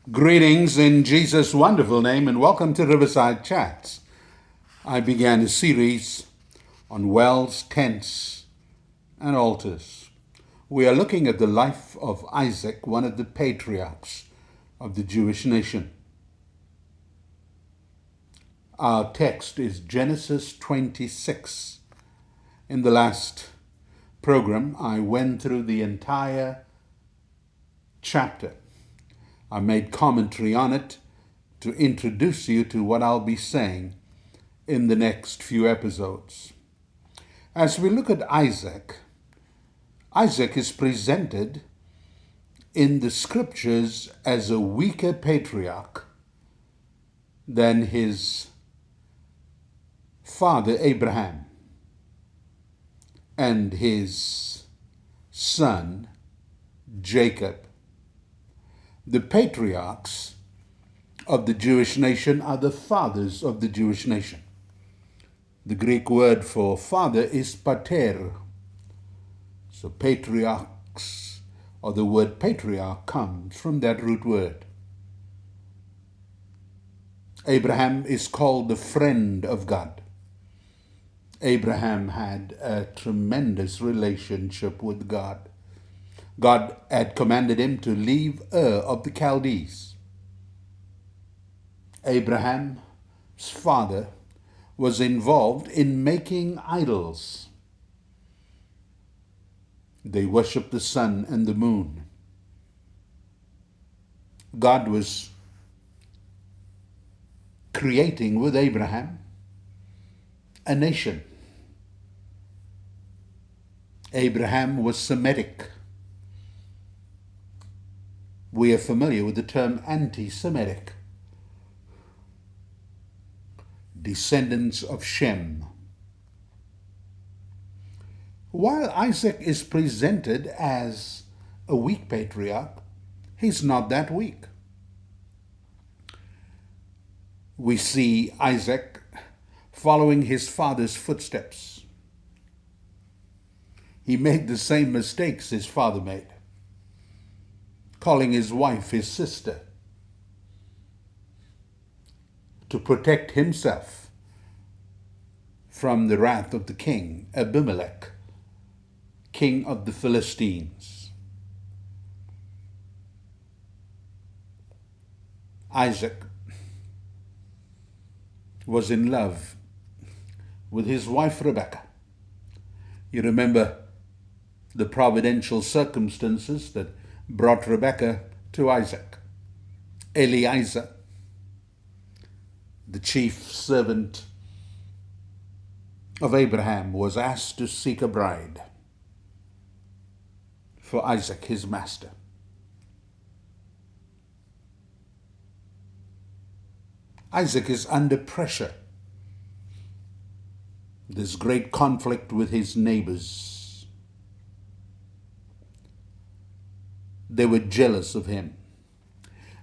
Greetings in Jesus' wonderful name and welcome to Riverside Chats. I began a series on wells, tents, and altars. We are looking at the life of Isaac, one of the patriarchs of the Jewish nation. Our text is Genesis 26. In the last program, I went through the entire chapter. I made commentary on it to introduce you to what I'll be saying in the next few episodes. As we look at Isaac, Isaac is presented in the scriptures as a weaker patriarch than his father Abraham and his son Jacob. The patriarchs of the Jewish nation are the fathers of the Jewish nation. The Greek word for father is pater. So patriarchs, or the word patriarch, comes from that root word. Abraham is called the friend of God. Abraham had a tremendous relationship with God. God had commanded him to leave Ur of the Chaldees. Abraham's father was involved in making idols. They worshiped the sun and the moon. God was creating with Abraham a nation. Abraham was Semitic. We are familiar with the term anti-Semitic. Descendants of Shem. While Isaac is presented as a weak patriarch, he's not that weak. We see Isaac following his father's footsteps. He made the same mistakes his father made, calling his wife his sister to protect himself from the wrath of the king, Abimelech, king of the Philistines. Isaac was in love with his wife Rebekah. You remember the providential circumstances that brought Rebekah to Isaac. Eliezer, the chief servant of Abraham, was asked to seek a bride for Isaac, his master. Isaac is under pressure. There's great conflict with his neighbors. They were jealous of him.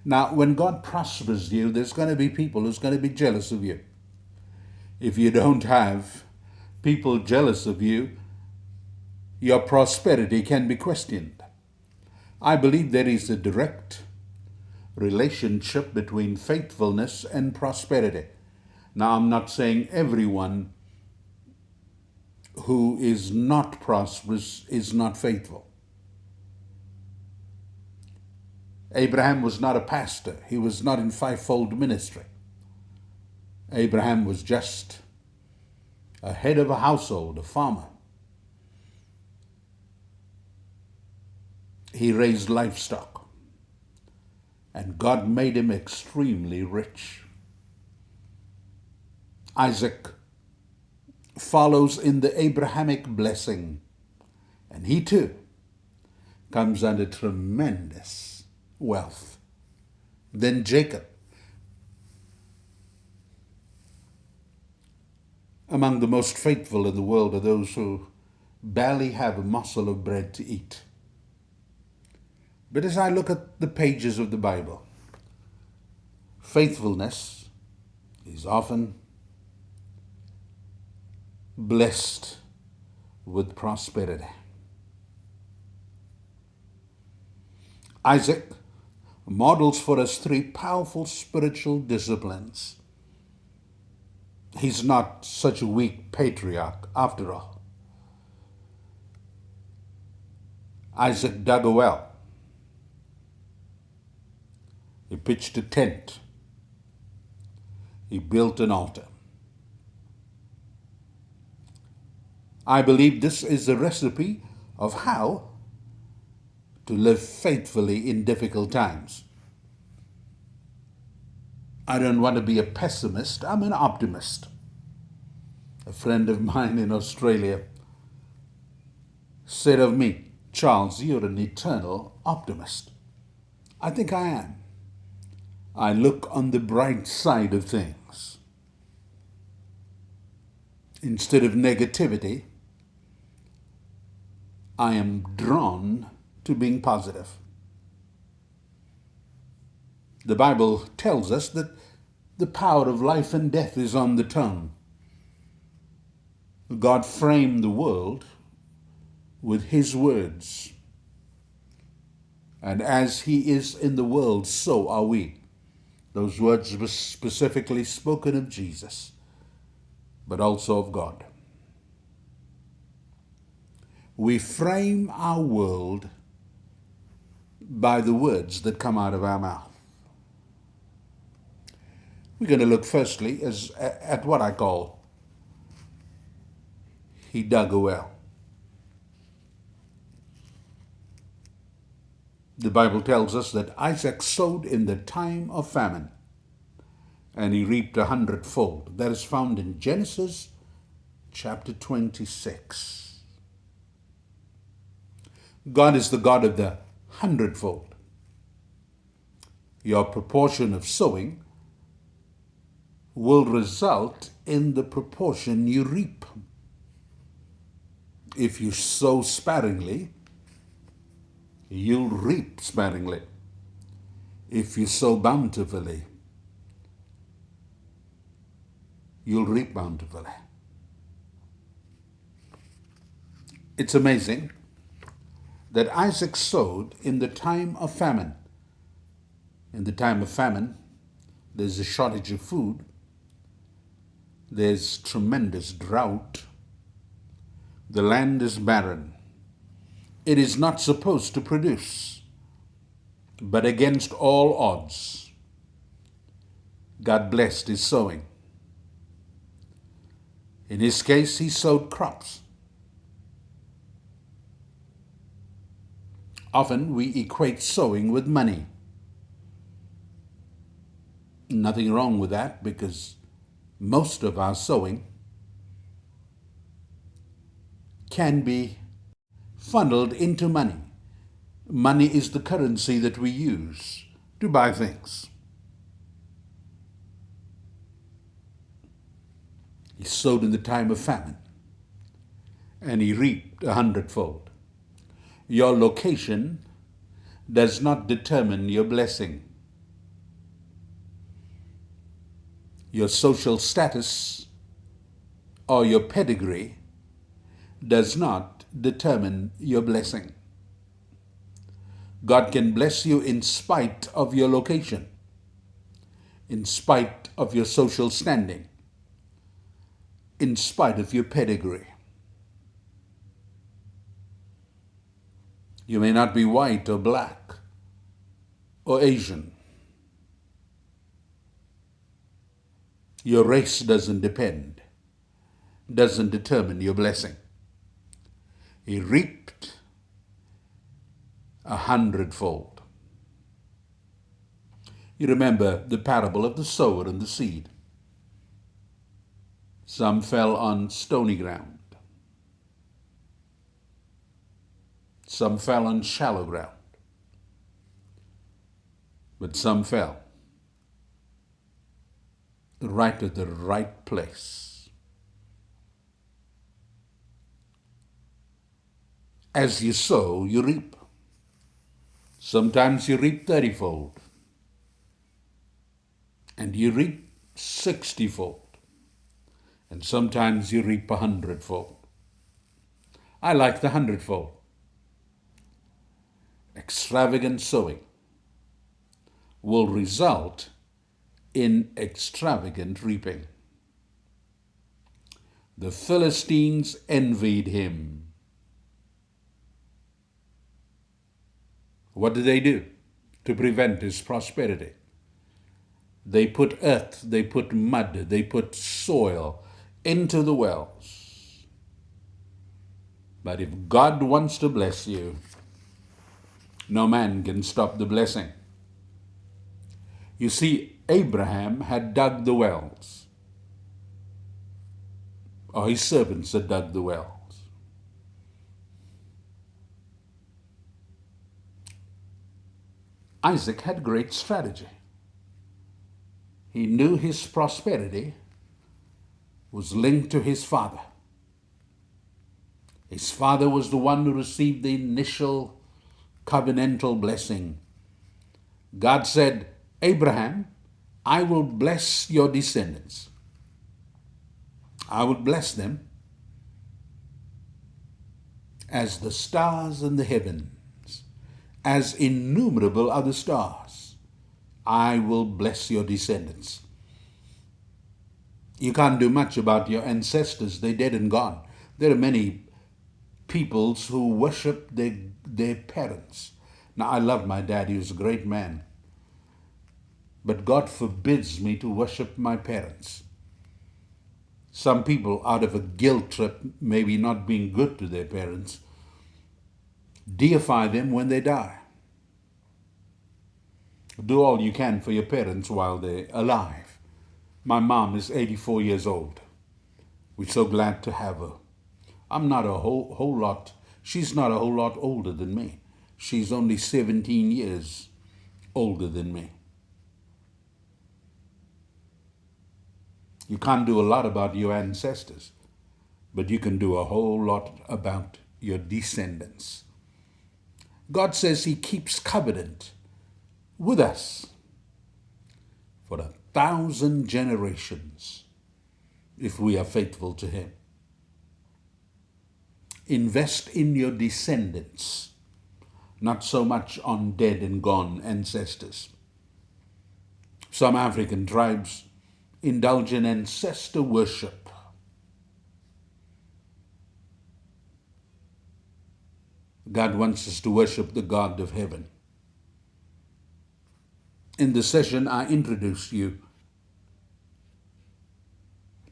Now, when God prospers you, there's going to be people who's going to be jealous of you. If you don't have people jealous of you, your prosperity can be questioned. I believe there is a direct relationship between faithfulness and prosperity. Now, I'm not saying everyone who is not prosperous is not faithful. Abraham was not a pastor. He was not in fivefold ministry. Abraham was just a head of a household, a farmer. He raised livestock, and God made him extremely rich. Isaac follows in the Abrahamic blessing, and he too comes under tremendous wealth. Then Jacob, among the most faithful in the world are those who barely have a morsel of bread to eat. But as I look at the pages of the Bible, faithfulness is often blessed with prosperity. Isaac models for us three powerful spiritual disciplines. He's not such a weak patriarch after all. Isaac dug a well. He pitched a tent. He built an altar. I believe this is a recipe of how to live faithfully in difficult times. I don't want to be a pessimist, I'm an optimist. A friend of mine in Australia said of me, "Charles, you're an eternal optimist." I think I am. I look on the bright side of things. Instead of negativity, I am drawn to being positive. The Bible tells us that the power of life and death is on the tongue. God framed the world with His words. And as He is in the world, so are we. Those words were specifically spoken of Jesus, but also of God. We frame our world by the words that come out of our mouth. We're going to look firstly at what I call he dug a well. The Bible tells us that Isaac sowed in the time of famine, and he reaped 100-fold. That is found in Genesis chapter 26. God is the God of the 100-fold. Your proportion of sowing will result in the proportion you reap. If you sow sparingly, you'll reap sparingly. If you sow bountifully, you'll reap bountifully. It's amazing that Isaac sowed in the time of famine. In the time of famine, there's a shortage of food. There's tremendous drought. The land is barren. It is not supposed to produce. But against all odds, God blessed his sowing. In his case, he sowed crops. Often we equate sowing with money. Nothing wrong with that, because most of our sowing can be funneled into money. Money is the currency that we use to buy things. He sowed in the time of famine, and he reaped 100-fold. Your location does not determine your blessing. Your social status or your pedigree does not determine your blessing. God can bless you in spite of your location, in spite of your social standing, in spite of your pedigree. You may not be white or black or Asian. Your race doesn't determine your blessing. He reaped 100-fold. You remember the parable of the sower and the seed. Some fell on stony ground. Some fell on shallow ground. But some fell right at the right place. As you sow, you reap. Sometimes you reap 30-fold. And you reap 60-fold. And sometimes you reap 100-fold. I like the 100-fold. Extravagant sowing. will result in extravagant reaping. The Philistines envied him. What did they do to prevent his prosperity? They put earth, they put mud, they put soil into the wells. But if God wants to bless you, no man can stop the blessing. You see, Abraham had dug the wells, or his servants had dug the wells. Isaac had great strategy. He knew his prosperity was linked to his father. His father was the one who received the initial covenantal blessing. God said, Abraham, I will bless your descendants. I will bless them as the stars in the heavens, as innumerable are the stars. I will bless your descendants. You can't do much about your ancestors. They're dead and gone. There are many peoples who worship their parents. Now, I love my dad. He was a great man. But God forbids me to worship my parents. Some people, out of a guilt trip, maybe not being good to their parents, deify them when they die. Do all you can for your parents while they're alive. My mom is 84 years old. We're so glad to have her. I'm not a whole lot, she's not a whole lot older than me. She's only 17 years older than me. You can't do a lot about your ancestors, but you can do a whole lot about your descendants. God says he keeps covenant with us for 1,000 generations if we are faithful to him. Invest in your descendants, not so much on dead and gone ancestors. Some African tribes indulge in ancestor worship. God wants us to worship the God of heaven. In this session, I introduced you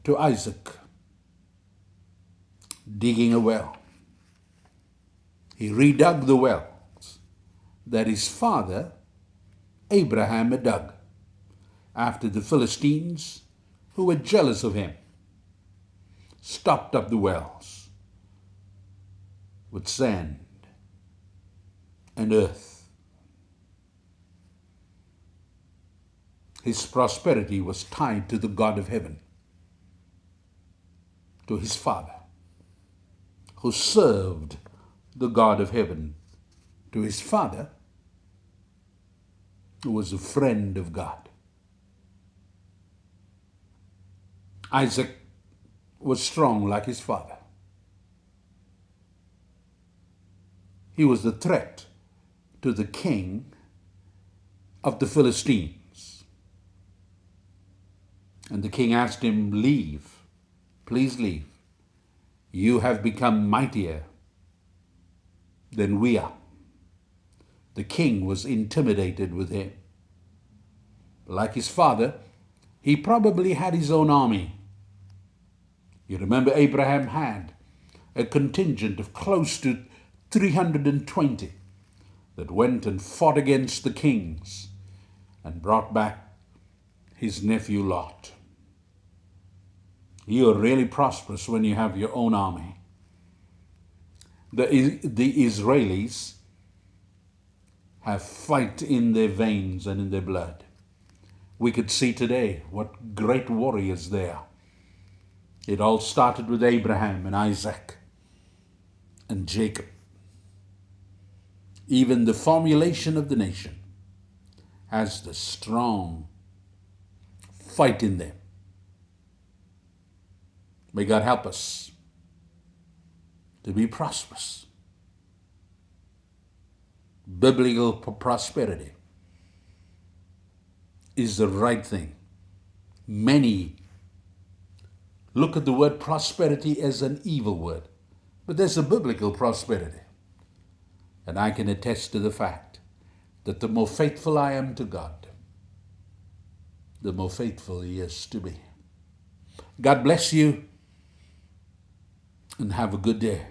to Isaac digging a well. He redug the wells that his father Abraham had dug after the Philistines, who were jealous of him, stopped up the wells with sand and earth. His prosperity was tied to the God of heaven, to his father, who served the God of heaven, to his father, who was a friend of God. Isaac was strong like his father. He was the threat to the king of the Philistines. And the king asked him, leave, please leave. You have become mightier than we are. The king was intimidated with him. Like his father, he probably had his own army. You remember Abraham had a contingent of close to 320 that went and fought against the kings and brought back his nephew Lot. You are really prosperous when you have your own army. The Israelis have fight in their veins and in their blood. We could see today what great warriors they are. It all started with Abraham and Isaac and Jacob. Even the formulation of the nation has the strong fight in them. May God help us to be prosperous. Biblical prosperity is the right thing. Many look at the word prosperity as an evil word, but there's a biblical prosperity. And I can attest to the fact that the more faithful I am to God, the more faithful He is to me. God bless you and have a good day.